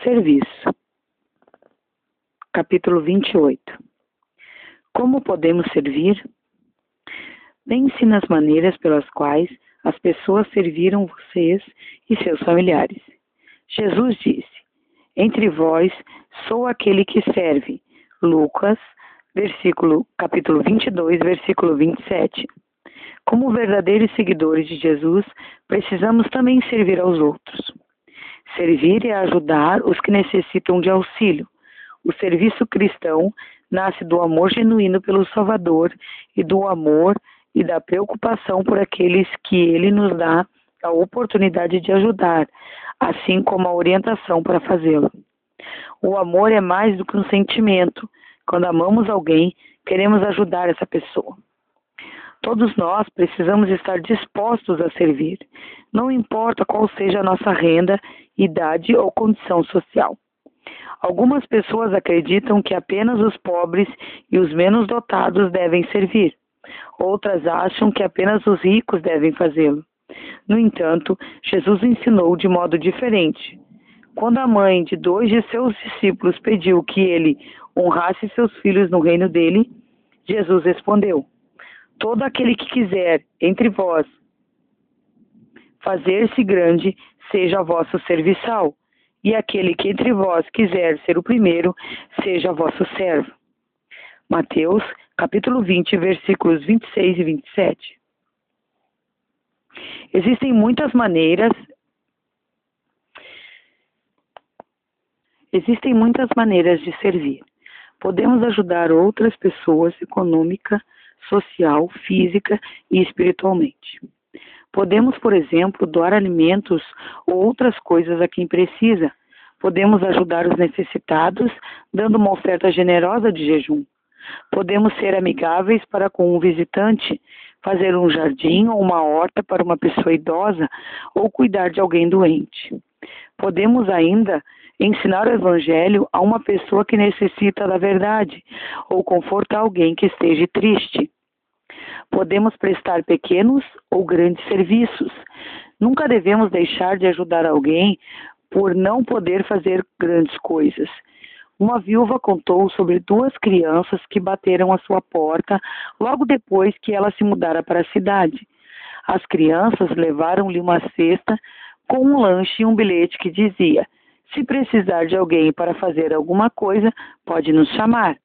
Serviço. Capítulo 28. Como podemos servir? Pense nas maneiras pelas quais as pessoas serviram vocês e seus familiares. Jesus disse: entre vós sou aquele que serve. Lucas, capítulo 22, versículo 27. Como verdadeiros seguidores de Jesus, precisamos também servir aos outros. Servir é ajudar os que necessitam de auxílio. O serviço cristão nasce do amor genuíno pelo Salvador e do amor e da preocupação por aqueles que Ele nos dá a oportunidade de ajudar, assim como a orientação para fazê-lo. O amor é mais do que um sentimento. Quando amamos alguém, queremos ajudar essa pessoa. Todos nós precisamos estar dispostos a servir, não importa qual seja a nossa renda, idade ou condição social. Algumas pessoas acreditam que apenas os pobres e os menos dotados devem servir. Outras acham que apenas os ricos devem fazê-lo. No entanto, Jesus ensinou de modo diferente. Quando a mãe de 2 de seus discípulos pediu que ele honrasse seus filhos no reino dele, Jesus respondeu: todo aquele que quiser entre vós fazer-se grande, seja vosso serviçal, e aquele que entre vós quiser ser o primeiro, seja vosso servo. Mateus, capítulo 20, versículos 26 e 27. Existem muitas maneiras de servir. Podemos ajudar outras pessoas econômica, social, física e espiritualmente. Podemos, por exemplo, doar alimentos ou outras coisas a quem precisa. Podemos ajudar os necessitados, dando uma oferta generosa de jejum. Podemos ser amigáveis para com um visitante, fazer um jardim ou uma horta para uma pessoa idosa ou cuidar de alguém doente. Podemos ainda ensinar o Evangelho a uma pessoa que necessita da verdade ou confortar alguém que esteja triste. Podemos prestar pequenos ou grandes serviços. Nunca devemos deixar de ajudar alguém por não poder fazer grandes coisas. Uma viúva contou sobre 2 crianças que bateram à sua porta logo depois que ela se mudara para a cidade. As crianças levaram-lhe uma cesta com um lanche e um bilhete que dizia: se precisar de alguém para fazer alguma coisa, pode nos chamar.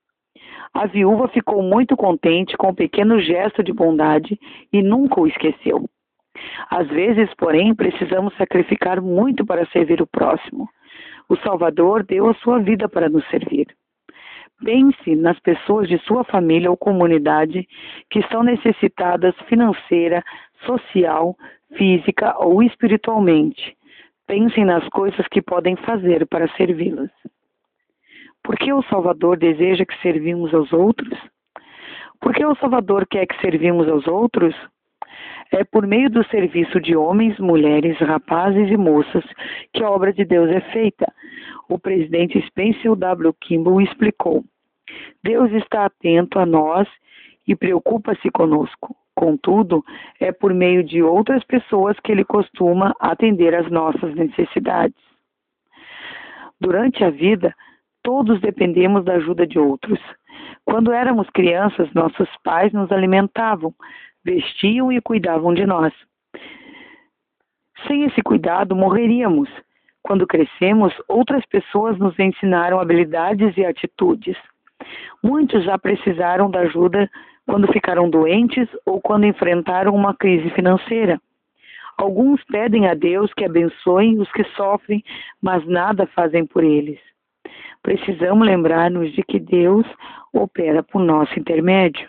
A viúva ficou muito contente com o pequeno gesto de bondade e nunca o esqueceu. Às vezes, porém, precisamos sacrificar muito para servir o próximo. O Salvador deu a sua vida para nos servir. Pense nas pessoas de sua família ou comunidade que estão necessitadas financeira, social, física ou espiritualmente. Pensem nas coisas que podem fazer para servi-las. Por que o Salvador deseja que servimos aos outros? Por que o Salvador quer que servimos aos outros? É por meio do serviço de homens, mulheres, rapazes e moças que a obra de Deus é feita. O presidente Spencer W. Kimball explicou: Deus está atento a nós e preocupa-se conosco. Contudo, é por meio de outras pessoas que ele costuma atender às nossas necessidades. Durante a vida, todos dependemos da ajuda de outros. Quando éramos crianças, nossos pais nos alimentavam, vestiam e cuidavam de nós. Sem esse cuidado, morreríamos. Quando crescemos, outras pessoas nos ensinaram habilidades e atitudes. Muitos já precisaram da ajuda quando ficaram doentes ou quando enfrentaram uma crise financeira. Alguns pedem a Deus que abençoe os que sofrem, mas nada fazem por eles. Precisamos lembrar-nos de que Deus opera por nosso intermédio.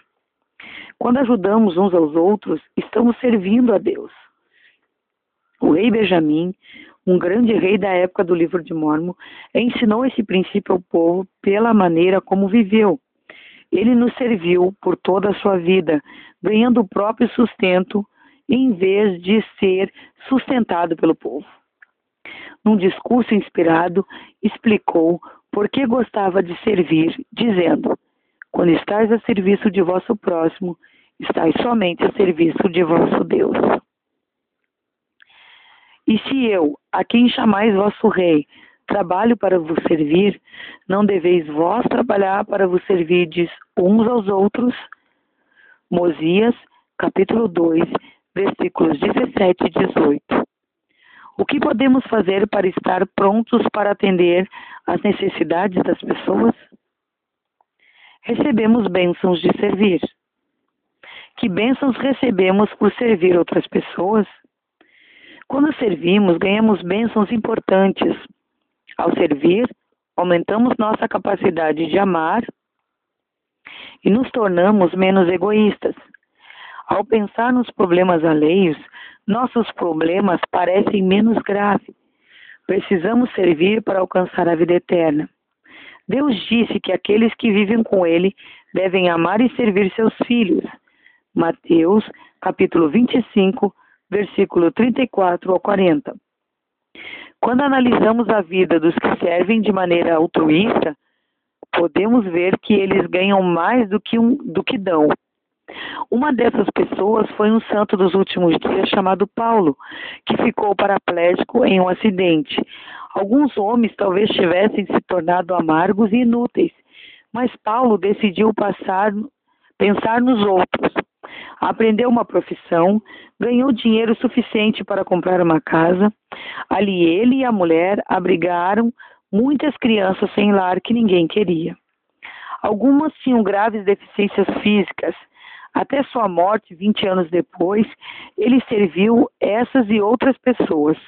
Quando ajudamos uns aos outros, estamos servindo a Deus. O rei Benjamim, um grande rei da época do livro de Mórmon, ensinou esse princípio ao povo pela maneira como viveu. Ele nos serviu por toda a sua vida, ganhando o próprio sustento, em vez de ser sustentado pelo povo. Num discurso inspirado, explicou por que gostava de servir, dizendo: quando estáis a serviço de vosso próximo, estáis somente a serviço de vosso Deus. E se eu, a quem chamais vosso rei, trabalho para vos servir, não deveis vós trabalhar para vos servirdes uns aos outros? Mosias, capítulo 2, versículos 17 e 18. O que podemos fazer para estar prontos para atender às necessidades das pessoas? Recebemos bênçãos de servir. Que bênçãos recebemos por servir outras pessoas? Quando servimos, ganhamos bênçãos importantes. Ao servir, aumentamos nossa capacidade de amar e nos tornamos menos egoístas. Ao pensar nos problemas alheios, nossos problemas parecem menos graves. Precisamos servir para alcançar a vida eterna. Deus disse que aqueles que vivem com Ele devem amar e servir seus filhos. Mateus, capítulo 25, versículo 34 ao 40. Quando analisamos a vida dos que servem de maneira altruísta, podemos ver que eles ganham mais do que dão. Uma dessas pessoas foi um santo dos últimos dias chamado Paulo, que ficou paraplégico em um acidente. Alguns homens talvez tivessem se tornado amargos e inúteis, mas Paulo decidiu pensar nos outros. Aprendeu uma profissão, ganhou dinheiro suficiente para comprar uma casa. Ali ele e a mulher abrigaram muitas crianças sem lar que ninguém queria. Algumas tinham graves deficiências físicas. Até sua morte, 20 anos depois, ele serviu essas e outras pessoas.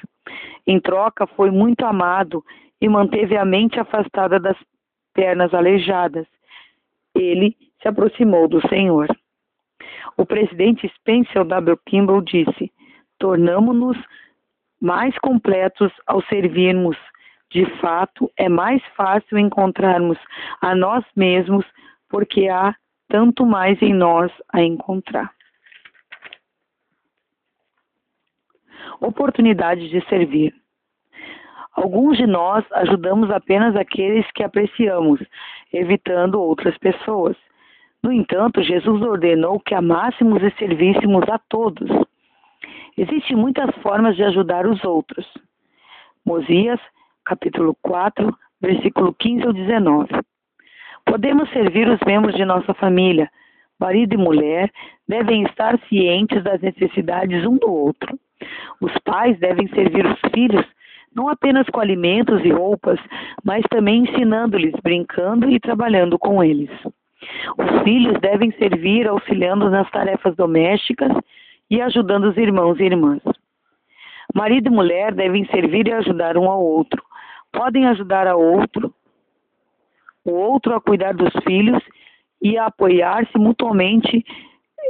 Em troca, foi muito amado e manteve a mente afastada das pernas aleijadas. Ele se aproximou do Senhor. O presidente Spencer W. Kimball disse: tornamo-nos mais completos ao servirmos. De fato, é mais fácil encontrarmos a nós mesmos, porque há tanto mais em nós a encontrar. Oportunidade de servir. Alguns de nós ajudamos apenas aqueles que apreciamos, evitando outras pessoas. No entanto, Jesus ordenou que amássemos e servíssemos a todos. Existem muitas formas de ajudar os outros. Mosias, capítulo 4, versículo 15 ao 19. Podemos servir os membros de nossa família. Marido e mulher devem estar cientes das necessidades um do outro. Os pais devem servir os filhos, não apenas com alimentos e roupas, mas também ensinando-lhes, brincando e trabalhando com eles. Os filhos devem servir auxiliando nas tarefas domésticas e ajudando os irmãos e irmãs. Marido e mulher devem servir e ajudar um ao outro. Podem ajudar o outro a cuidar dos filhos e a apoiar-se mutuamente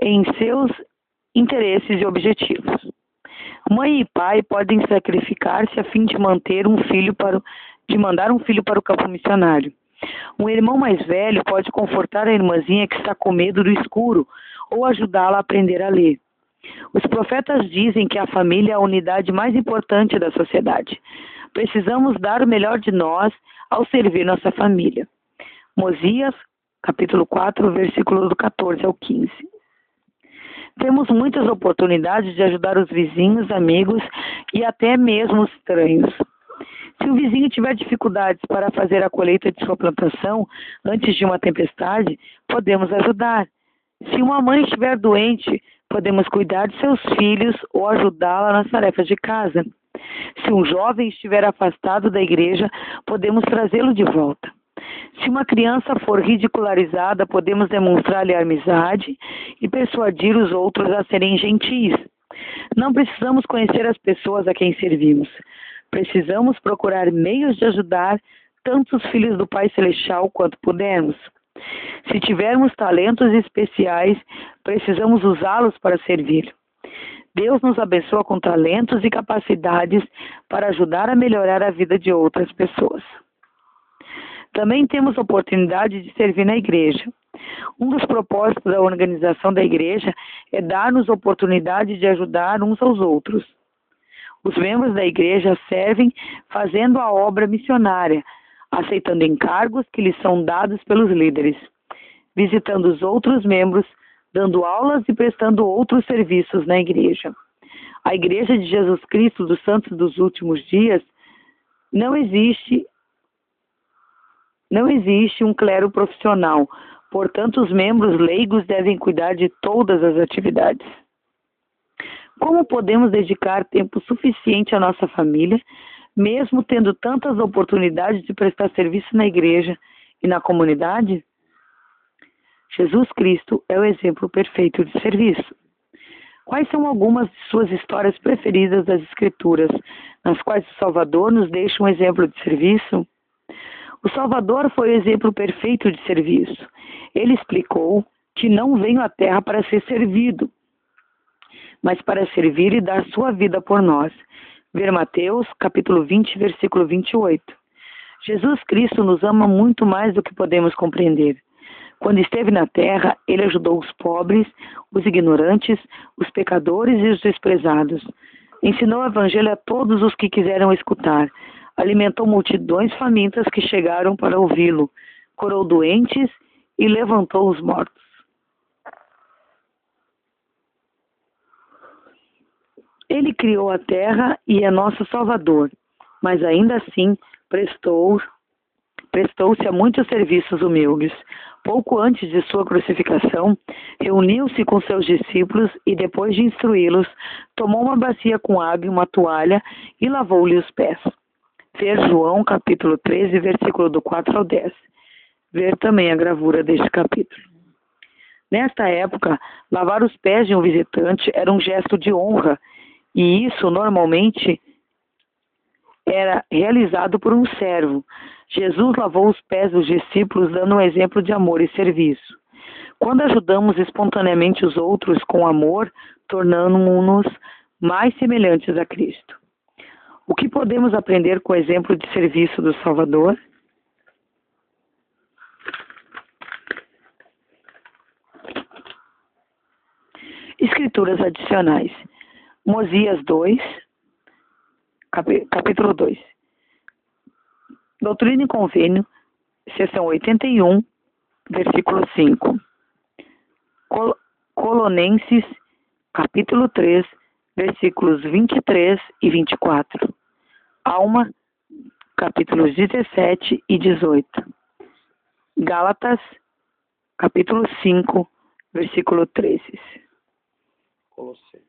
em seus interesses e objetivos. Mãe e pai podem sacrificar-se a fim de mandar um filho para o campo missionário. Um irmão mais velho pode confortar a irmãzinha que está com medo do escuro ou ajudá-la a aprender a ler. Os profetas dizem que a família é a unidade mais importante da sociedade. Precisamos dar o melhor de nós ao servir nossa família. Mosias, capítulo 4, versículo do 14 ao 15. Temos muitas oportunidades de ajudar os vizinhos, amigos e até mesmo os estranhos. Se o vizinho tiver dificuldades para fazer a colheita de sua plantação antes de uma tempestade, podemos ajudar. Se uma mãe estiver doente, podemos cuidar de seus filhos ou ajudá-la nas tarefas de casa. Se um jovem estiver afastado da igreja, podemos trazê-lo de volta. Se uma criança for ridicularizada, podemos demonstrar-lhe amizade e persuadir os outros a serem gentis. Não precisamos conhecer as pessoas a quem servimos. Precisamos procurar meios de ajudar tanto os filhos do Pai Celestial quanto pudermos. Se tivermos talentos especiais, precisamos usá-los para servir. Deus nos abençoa com talentos e capacidades para ajudar a melhorar a vida de outras pessoas. Também temos oportunidade de servir na igreja. Um dos propósitos da organização da igreja é dar-nos oportunidade de ajudar uns aos outros. Os membros da igreja servem fazendo a obra missionária, aceitando encargos que lhes são dados pelos líderes, visitando os outros membros, dando aulas e prestando outros serviços na igreja. A Igreja de Jesus Cristo dos Santos dos Últimos Dias, Não existe um clero profissional, portanto, os membros leigos devem cuidar de todas as atividades. Como podemos dedicar tempo suficiente à nossa família, mesmo tendo tantas oportunidades de prestar serviço na igreja e na comunidade? Jesus Cristo é o exemplo perfeito de serviço. Quais são algumas de suas histórias preferidas das Escrituras, nas quais o Salvador nos deixa um exemplo de serviço? O Salvador foi o exemplo perfeito de serviço. Ele explicou que não veio à Terra para ser servido, mas para servir e dar sua vida por nós. Ver Mateus, capítulo 20, versículo 28. Jesus Cristo nos ama muito mais do que podemos compreender. Quando esteve na terra, ele ajudou os pobres, os ignorantes, os pecadores e os desprezados. Ensinou o evangelho a todos os que quiseram escutar. Alimentou multidões famintas que chegaram para ouvi-lo. Curou doentes e levantou os mortos. Ele criou a terra e é nosso Salvador, mas ainda assim prestou-se a muitos serviços humildes. Pouco antes de sua crucificação, reuniu-se com seus discípulos e, depois de instruí-los, tomou uma bacia com água e uma toalha e lavou-lhe os pés. Ver João, capítulo 13, versículo do 4 ao 10. Ver também a gravura deste capítulo. Nesta época, lavar os pés de um visitante era um gesto de honra, e isso normalmente era realizado por um servo. Jesus lavou os pés dos discípulos, dando um exemplo de amor e serviço. Quando ajudamos espontaneamente os outros com amor, tornamos-nos mais semelhantes a Cristo. O que podemos aprender com o exemplo de serviço do Salvador? Escrituras adicionais. Mosias 2, capítulo 2. Doutrina e Convênio, seção 81, versículo 5. Colonenses, capítulo 3, versículos 23 e 24. Alma, capítulos 17 e 18. Gálatas, capítulo 5, versículo 13. Colossenses.